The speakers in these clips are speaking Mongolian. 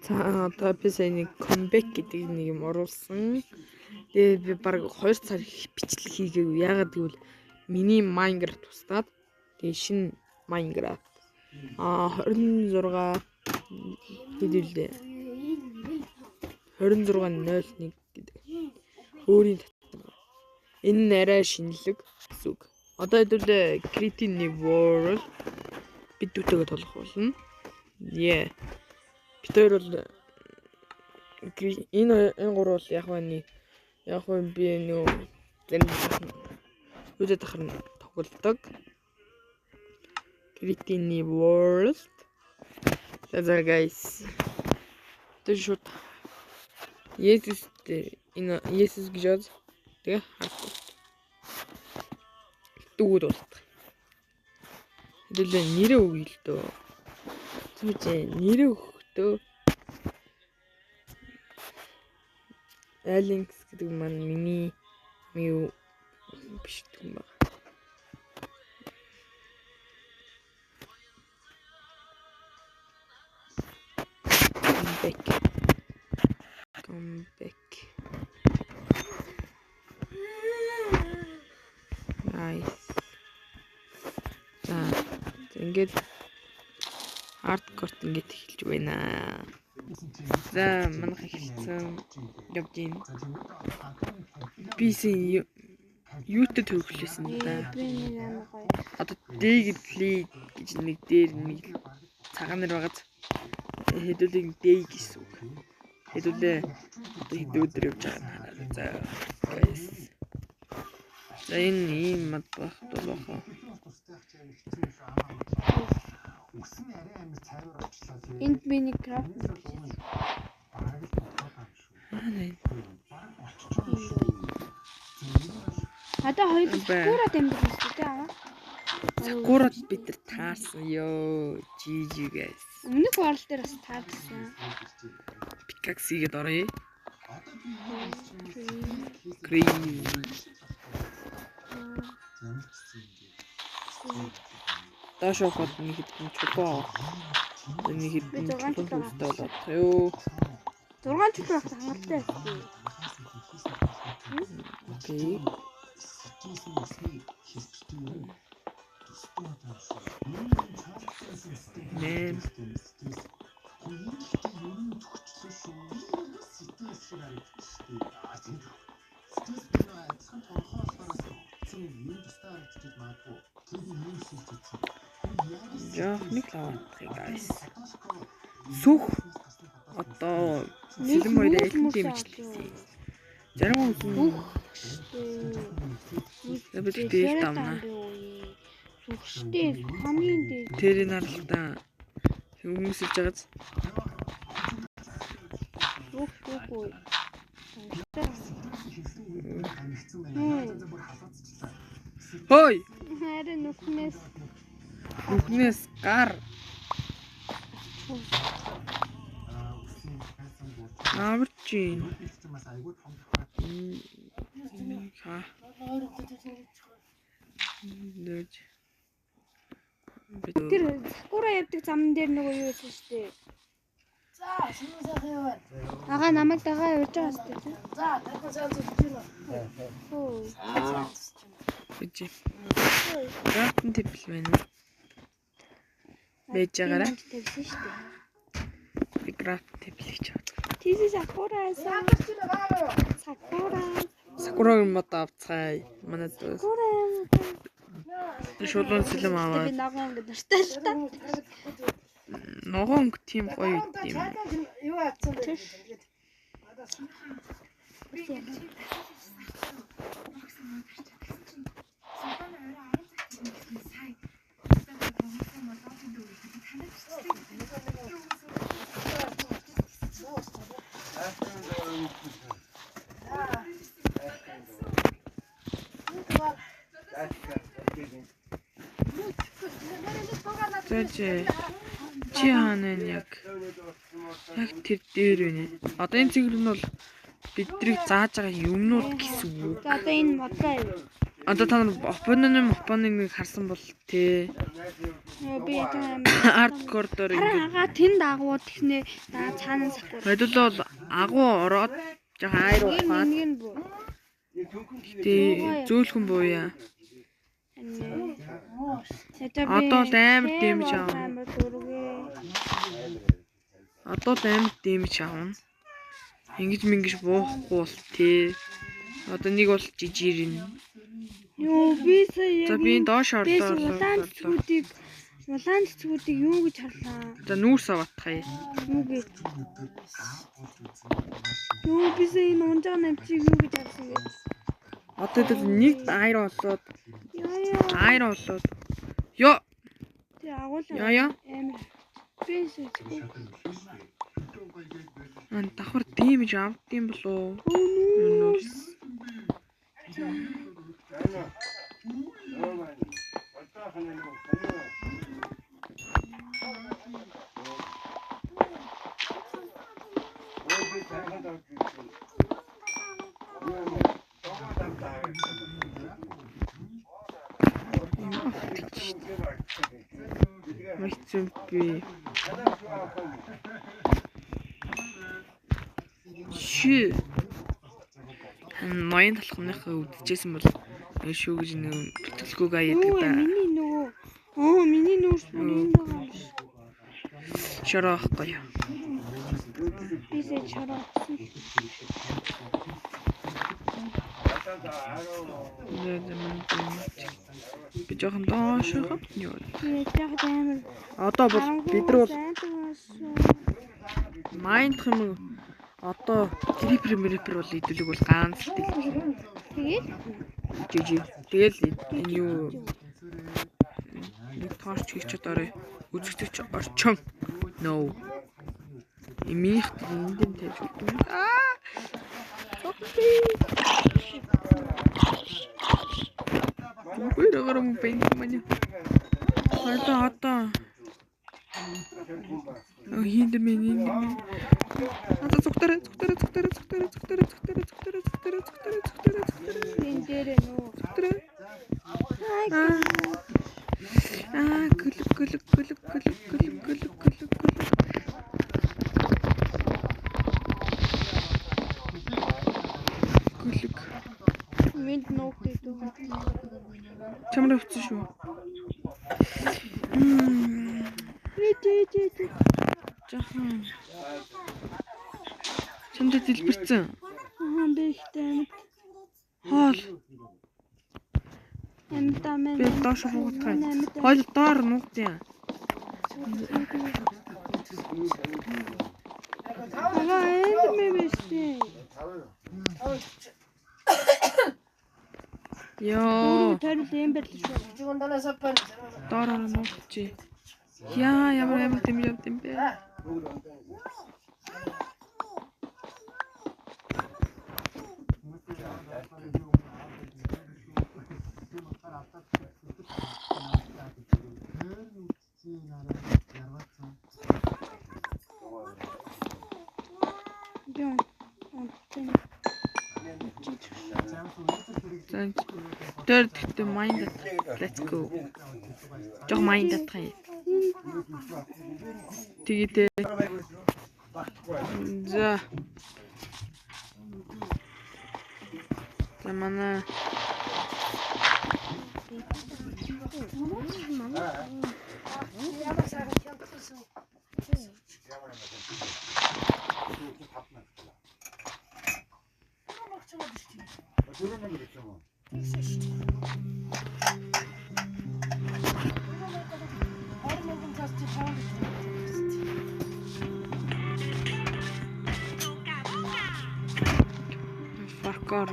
За одоо би сая нэг comeback гэдэг нэг юм оруулсан. Тэгээ би баг 2 сар бичлэг хийгээгүй. Яагаад гэвэл миний Minecraft тустаад тэгээ шинэ Minecraft 26 хэдүүлээ 2601 гэдэг өөрийн татсан. Энэ нь арай шинэлэг гэсэн үг. Одоо хэдүүлээ Creative World бид үүтэйгээ толох болно. Бид хоёр бол энэ гурав бол яг би нөө үзээд ахын тоглодог. Creative World. За guys. Тэр шууд Есүс энэ Есүс гэж тэгээ дүүд болт. Хэдүүлээ нэрээ өгье л дөө. Тэгвэл нэрээ өгөхдөө Alex гэдэг маань миний биш юм байна. Come back. Nice. За ингээд hardcore ингээд эхэлж байна. За манайх эхэлсэн явж гин. PC YouTube төвлөсөн да. Одоо D play гэж нэг дээр нэг цагаан нар байгаа. Хэдүүлээ D гэсэн үг. Хэдүүлээ өдөр явж байгаа. За guys. За энэ ийм мод байх болоо. Энд би нэг крафт. Одоо хоёр Sakura тэмдэг үү? Sakura бид нар таарсан ёо. GG guys. Өмнөх орол дээр бас таарсан. Pickaxe-гээд оръё. Green. Даш хот нэг хэдэн чулуу. Нэг хэдэн чулуу болоод ёо. 6 чулуу хангалттай байсан. Окей. Нэм. Нэг лаваа guys. Сүх одоо сэлэм хоёр элтэн дэмжлээ. Зарим хүн бид дээр тамна. Сүхтэй хамгийн дээр. Тэрийг наралтаа хүмүүс илж байгааз. Сүх. Хой. Харин нүхнээс гар. Авчин. Тэр Sakura явдаг зам дээр нөгөө юу байсан шүү дээ. За, шинэ сайхан яваа. Ага намайг дагаа явж байгаа шүү дээ. За, дахиад залж байна. Хөө. Үгүй. Гартын тэвэл байна. Бэж байгаарай. Тэвсэн шүү дээ. Би графт тэвлэж байгаа. Тийс Sakura. Sakura мод авцгаая. Манай дүүс. Шулуун сэлэм аваад. Би ногоон гэдэг нэртэй л та. Ногоон тийм гоё юм. Юу авцсан бэ? Чи хаана яг тэр дээр байна. Одоо энэ цэгэр нь бол биднийг зааж байгаа юмнууд гэсэн үг. За одоо энэ модоо юу? Одоо та нар опоныг харсан бол тий. Би яа Hardcore-доор ингээ тэнд агууд тэгснэ цаанаа сахгүй. бодвол бол агуу ороод жоохон айр ухаад Нэг бүү. тий зөөлхөн бууя. Одоо л амар дэмж аав. Одоо л амар дэмж аавна. Ингэж буухгүй бол тий. Одоо нэг бол жижигэрнэ. Йоо би сая За би доош орлоо. улаан цэцгүүдийг юу гэж харлаа? За нүүрс аваатхаа. Юу гэж? Юу би сая энэ унжаа намчиг юу гэж харсан бэ? Одоо тэгэл нэг айр болоод. Айр болоод. Йоо. Тэ агуулаа. Яа. Амар. Би сэтгүү. Давхар дэмж авдсан болоо. Мөчөмпи. Ши. Ноён талхныхаа үдчихсэн бол шүү гэж нэг бүтгэлгүйгээ яадаг да. Миний нөгөө. Миний нүүрс энэ байгаа. Шорохгүй. Би сая шороо. Би жоохон доош хат юу. Яг амар. Одоо бол бид нар бол майндх юм. Одоо крипер бол идэвлэг бол ганц л дээ. Тэгээд жижиг. Тэгэл энэ юу нэг торч хийч чадаарай. Үзэгч орчин. No. Эмих тэндэн тавьж өгдөө. Гэрэгэрэн бэнк маня. Одоо. Хинд миний. Одоо зүгтэрэ. энэ дээр нөө. Зүгтэрэ. Гүлэг. Минь нөө гэдэг. Чамраа өцсөн шүү. Жахан. Чамд дэлбэрсэн. Би ихтэй амьд. Хоол. Амьдаа мэн. Би доош хуугатгай. Хоол доор нуугдیں۔ Энд мэмэштэй. Йоо. Тарил юм байл шүү. Доор нуугчи. Яа, ямар тийм бэ? Third mind. Let's go. Жог mind татах юм. Тэгээд за манай Паркор.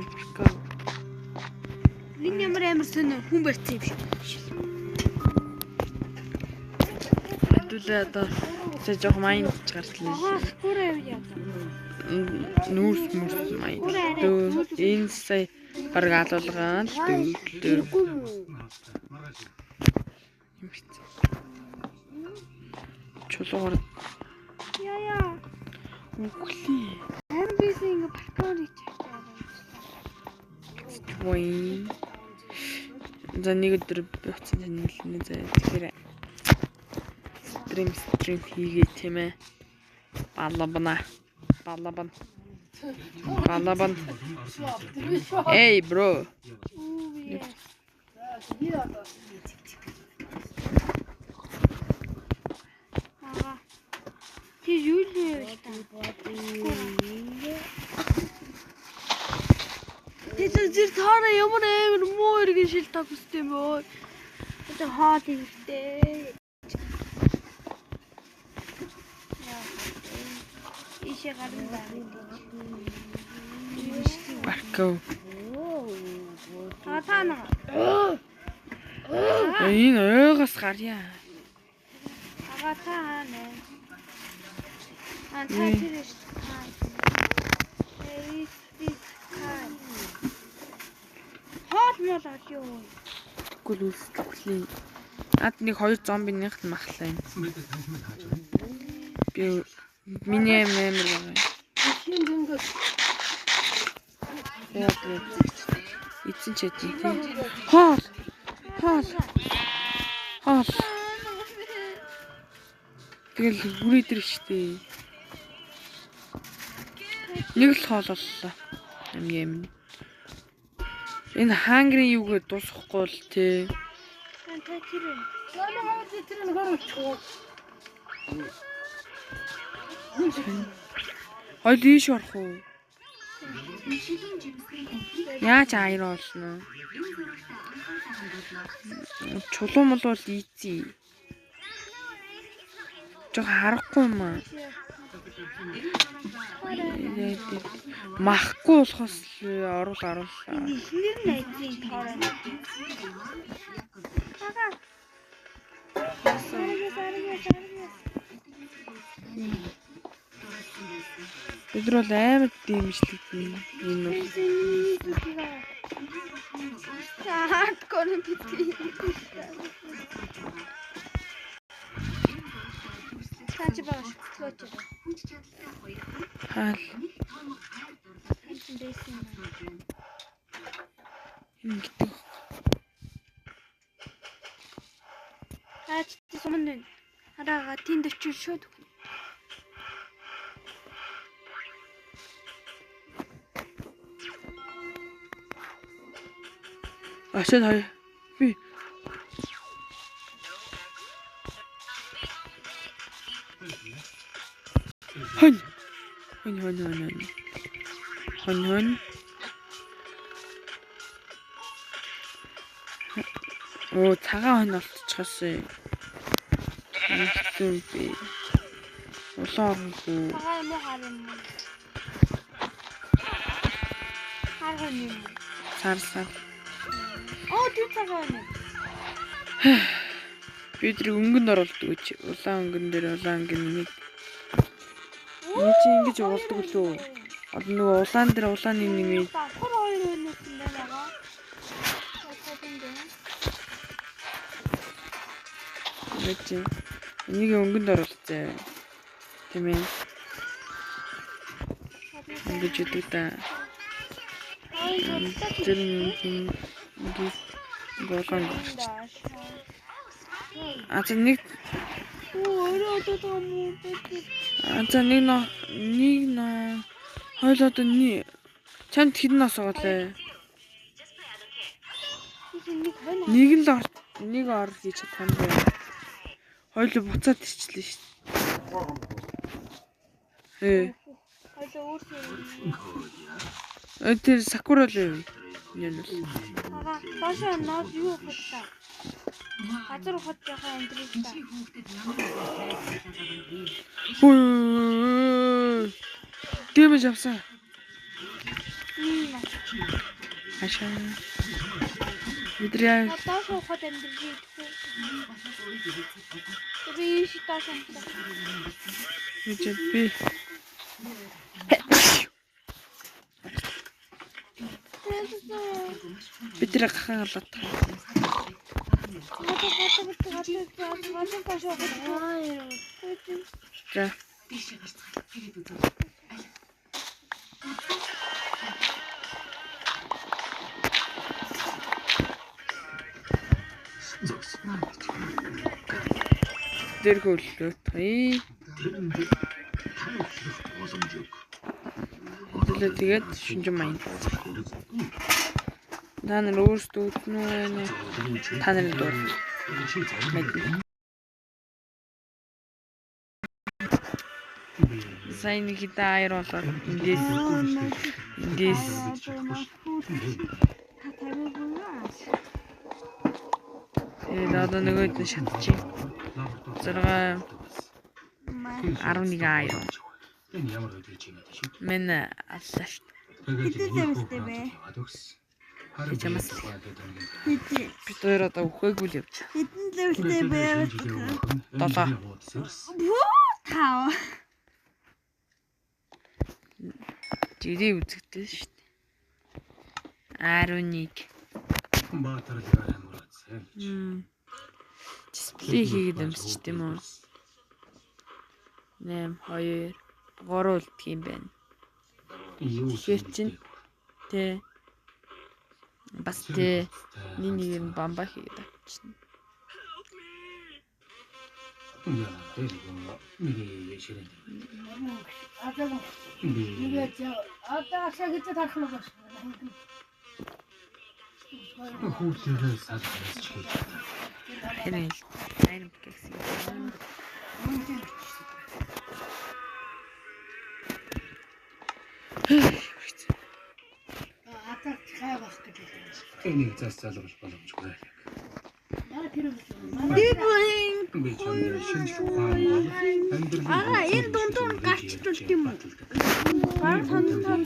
Энэ ямар амар сонь хүн барьсан юм шиг. Хэдүүлээ одоо жоо майнд гартлаа. Хүрээ яа. Нүүрс майнд. Энэ сая бараг алуулгаан л дээ. Чулуугаар Яа. үгүй. Харин би ингэ паркор хийж байгаа. Вин. За нэг өдөр би уцсан хэлнэ заа. Тэгэхээр стрим хийгээ тийм ээ. Балабан. Эй, бро. Ти юу л вэ? Тэр таараа ямар амар муу иргэн шил таг үстэй юм бөө. Одоо хаал ихтэй. Ишээ гарын байна. Барков. Таана. Энэ ойгоос гарья. Таана. Антатэрш. Муулаад юу. Тэгвэл үлсэлээ. Над нэг 2 зомбинийхт махлаа. Би миний амар байгаа. Эцэн ч яа тийм. Хоол. Тэгэл бүрий дээр штэ. Нэг л хоол боллоо. Амин. Энэ хангрын юугээ дуусахгүй л тээ. Хоёул ийш орох уу? Яаж аяр олно? Чулуун мол бол ийцээ. Жог харахгүй юм аа. Махгүй болохоос оруулаа. Эхнэр нь айдын тоороо. Бид бол амар дэмжлэгдэн энэ бол. Хардкор битгий. Тач бааш лоч. Хаал. Ингэдэг. Тач сумэн. Хараа тэнд очиж шууд. Ашиг хай. Би. Хань. Оо, цагаан хонь болчихсон. Юм би. Улаангүй. Цагаан юм харин. Харин юм. Сарсаа. Оо, тэр цагаан юм. Би тэр өнгөнд оролдог гэж. Улаан өнгөн дээр улаан гинэ. Энд чи ингэж уулдаг лөө. Одоо нөгөө улаан дээр улааны нэмээ. Хор хоёр өнөс юм байна. Энийг өнгөнд оруулцаа. Тийм ээ. Ингэж идэв та. Тэр нэг болон. За нэг хойлоо одоо чамд хэдэн нас оолаа? Нэг ор хийж чадсан бай. Хойлоо буцаад ирчлээ шүү дээ. Хойлоо өөрсөө. Тэр сакура л юм. Энэ л. Башаа наад юу хөтлөө? Газар ухад яхаа амдрилта. Дэмэж авсан. Ашаа. Бидрээ. Башаа ухад амдрилta. Би шитаасан. Би. Бидрээ гахаан алаад. За. Дээрхөө өллөөтгий. Өдөлөө тэгээд шинжин маянд. Та нар өөрсдөө үтнэ үү? Та нарын дуу. Сайн нэг хитэ аяр болоод эндээс одоо нөгөөд нь шатчих. 6 11 аяр. Мен аллаа шүү. Хэдэн зэмстэй бэ? Чамаас бид хоёр одоо үхээгүй л явж. Хэдэн зэмстэй бэ? 7. Тав. Жирийн үзэгдэл шүү дээ. 11. Дисплей хийгээд өмсч тийм үү? 8 2 3 үлдэх юм байна. Тэгэхээр чинь тэ бас тэ нэг юм бамба хийгээд авчихна. Энийг засаалгах боломжгүй. Би чамд шинж ухаан бол энэ дундуур гарч ирд юм уу? Баг санагдсан.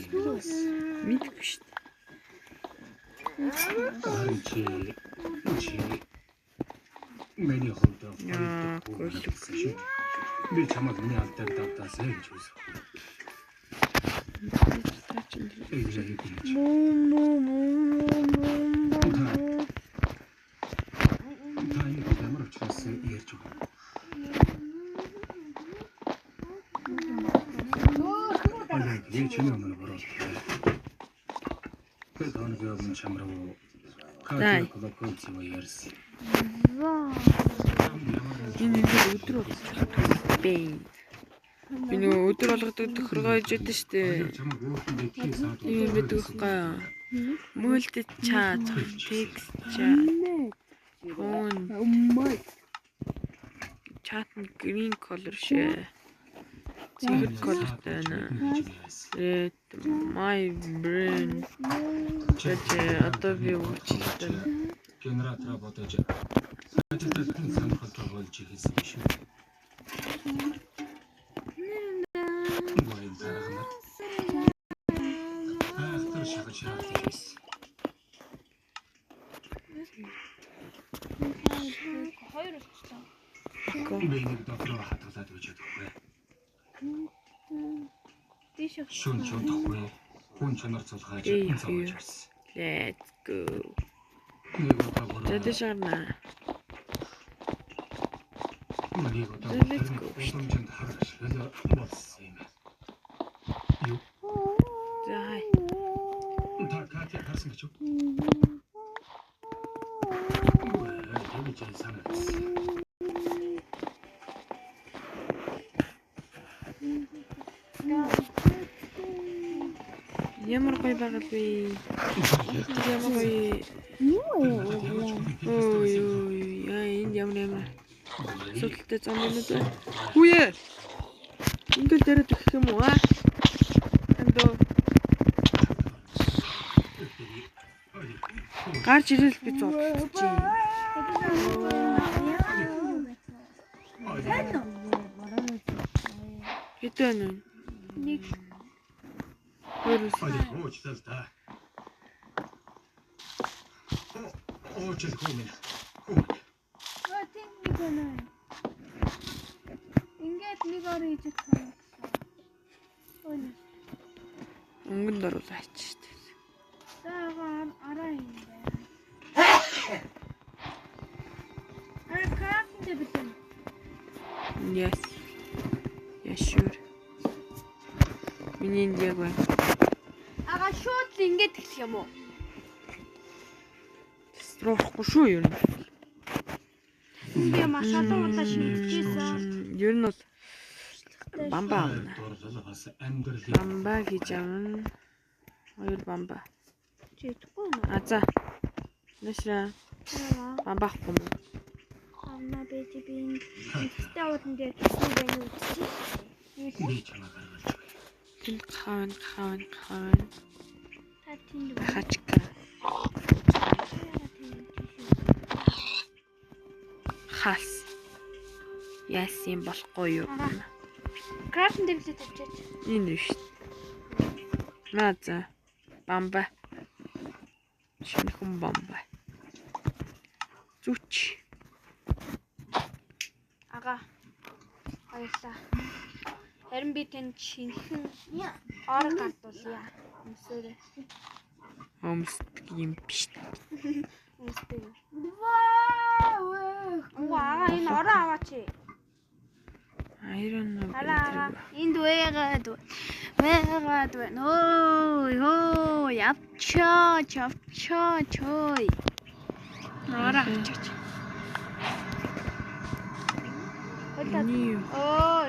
Мэдгүй шүү дээ. чи миний хувьд би чамд миний алдаа давтаасаа гэж үзсэн. Я чиний өмнө бороо. Тэгээд оног юм чамраа. Каадын колокол зав ярьсан. Энэ өдөр бэй. Би нөгөө өдөр болгодог тохиргоо ижээд штэ. Ийм байдаг байхгүй. Мөлт чат, текст чат. Фон. Чат green color шээ. Цэгэр колортой байна. Red my brain. Чэт одоо би үчилтэй. Генератор бодож. Ажилтнууд сонирхолтой болж ирсэн шүү. Хоёр өчтөө. Энийг дотроо хатгалаад байж чадахгүй. Тийш Шүн чөндөхгүй. Хүн чанар цулгааж зовж ирсэн. Let's go. Нэг удаа Тэдэш гарна. нэг удаа боломжинд харах болсон юм. Юу? Зай. Та катя харсан гэж юу? Тэний чинь санагдсан. Ямар гоё байгаад вэ? Ямар гоё. Ой, энд ямар сүлтэй зам юм уу? Хүүе. Ингээл дээрээ төгөх юм уу аа? Эндөө. Гарч ирэл би зодчих. Хэдэн вэ? нэг Хөрөс. Уучлал та. Уучлал хүмүн. тийм нэг байна. Ингээд нэг ор хийж байгаа. Өнгөнд оруулаач шүү дээ. Сагаар араа юм байна. Аркадд битэн. Yes. Yeah, sure. Миний энд яг байна. Ага шууд л ингээд гэх юм уу? Руухгүй шүү юу? Би маш олон удаа шинжилсэн. Ер нь бол бамба авна. дурлал бас амьдралын Бамба гэж авна. 2 бамба. Чи идэхгүй нөө. А за. Нэшра бамба авахгүй юм. Амна би инстаа утан дээр нэг юм үзчих. би чамаа гаргаж өгье. Тин хаан. Та тэнд Хачка. Хас. Яасан болохгүй юу? крафтын дэвлээ тавьчих. Энэ биш. Нааза. Бамба. Шинхэн бамба. Зүч. Ага. Баярлаа. Харин би танд шинхэн ор гардуулъя. Өмсөөрэй. Өмсдөг юм биш. Өмсдөг. Вау! Ага, энэ ороо аваач. I don't know. Ара. Энд вэгаад. Нөө, явчаа. Чой. Ара. Энийг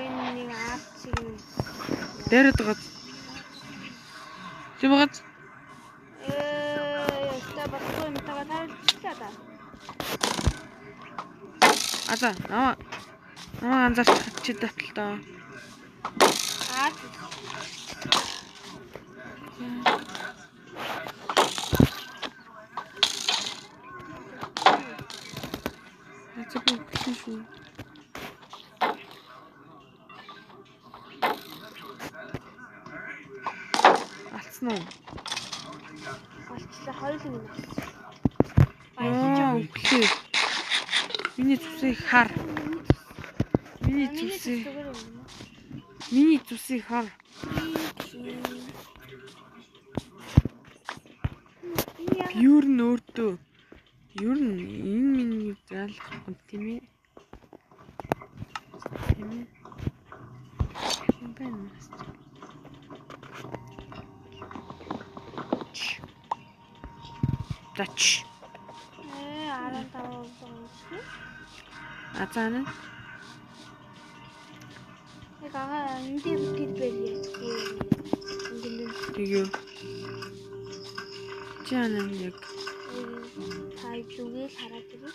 Энэ нэг аавчиг юм. дээрэд байгаа. Чи багт Яста баггүй юм тагаа тавьчихлаа да. аза наваа анзаарч чи таталтаа. Аа. Ачаа би шүү. Алцсан уу? Алчлаа хоёул юм. Яа, үгүй. Миний зүсийг хар. Миний зүсийг хар. Юу н өөртөө. Юу н энэ миний заалах юм тийм ээ. Тийм ээ. Юм байна. Тач. 15 Азаана. яг ага энд бид байлээ. Тэгээ. Чанаа яг. Тай зүгэл хараад ирээ.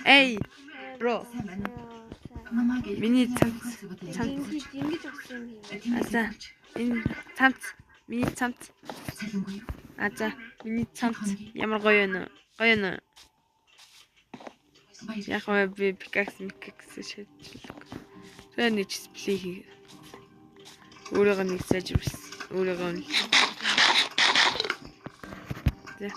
Эй, бро. Миний цамц. Ингэж өгсөн юм. Аза. Энэ цамц. Миний цамц. Аза. Миний цамц. Ямар гоё нэ. Гоё нэ. Яг би пикакс шийдчихлээ. Тэр нэг дисплей хий. Өөрийгөө нэг сайжруулсан. Өөрийгөө нь. Тэ.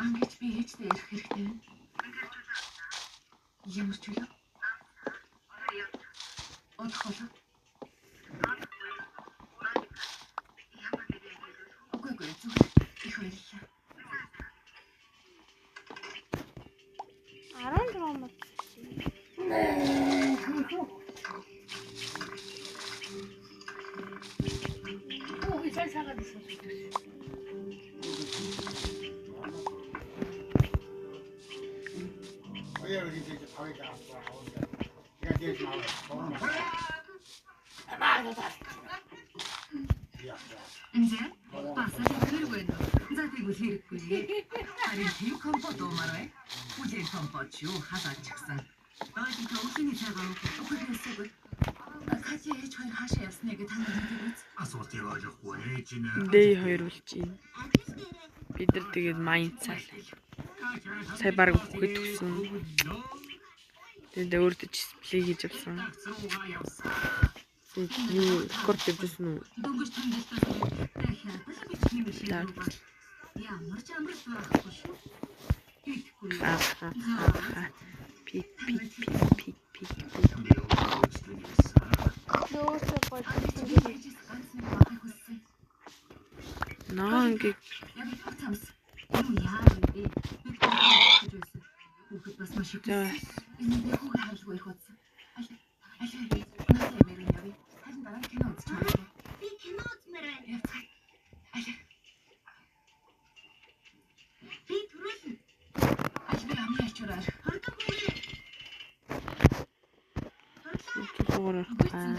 Ангич би хийжтэй ярих хэрэгтэй байна. Ямар ч үгүй. Одхол. Окей, зүгээр. Их баярлалаа. 10 грамм. Инжээ пасаж хэрэг байна. За тэгвэл хэрэггүй. Харин тийм компот уумаарай. Үжийн компот юу хасаачихсан. Бааji төвхний цагаан өгөхөөсөө Кати ээж хоёр хаашаа явсныг танд мэддэг үз. Асуултыг ойлгохгүй ээж нэ. Дэй хоёр болж байна. Бид нар тэгээд майн цаал. Сая баг бүхэд тгсэн. Тэгээд өөртөө дисплей хийж авсан. Юу рекорд хийсэн үү? Дөнгөж тандалтаас дахиад л бичний машин. Ямар ч амралт байхгүй шүү. Хийхгүй. Пик. Дөөсөө болж Наанг яг тавцамс. Юу яа вэ? Хүүхэд бас маш их. за Энэ яг хүүхэд хаалгүй их утсан. Аль. Харин дараа кино үзчихээ. Би кино очроор Зүгээр гүйцлээ.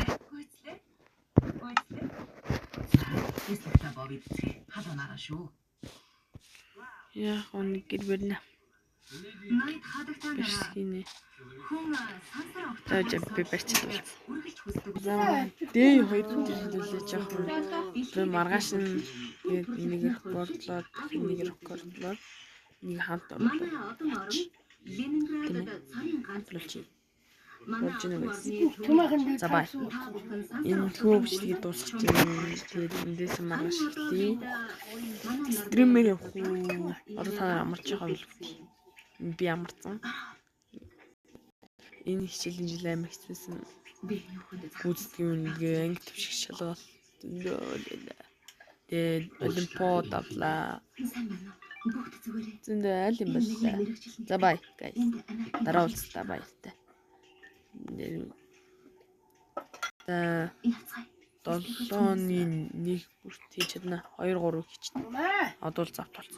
Эстэ бовидцээ хаданараа шүү. яах вэ гэр барина. Найд хадагтаа Бэрсгийнэ. хүн сансар Тааж би барьчихлаа. үргэлж хүсдэг. Дэй хоёр дэлгүүлээ жоох. Би маргааш нь нэг рекордлоод нэг рекордлоод нэг хамт Манай одон орон Ленинградад царын ганц оруулчих. манай Болж нэг байсан. Тумаахан дээр За бай. та бүхэн сансар Энэ төвчлэгийг дуусгах юм. Тэгээд эндээс маргааш эхлэе. Стримээр явах уу? Одоо та нар амарч байгаа бол би амарсан. Энэ хичээлийн жил амар хэцүүсэн. би нөхөд Гүйцэтгэх юм ингээ анги төвших шалгалт. Тэгээд олимпиад авлаа. сайн байна уу? Бүгд зүгээрээ. Зөндөө аль юм боллоо. За бай. Guys. Дараа уулзтаа баяртай. За Яцгай. 7-ны 1 бүрт хийж чадна. 2 3 хийчихнэ. Одоо л завт болсон.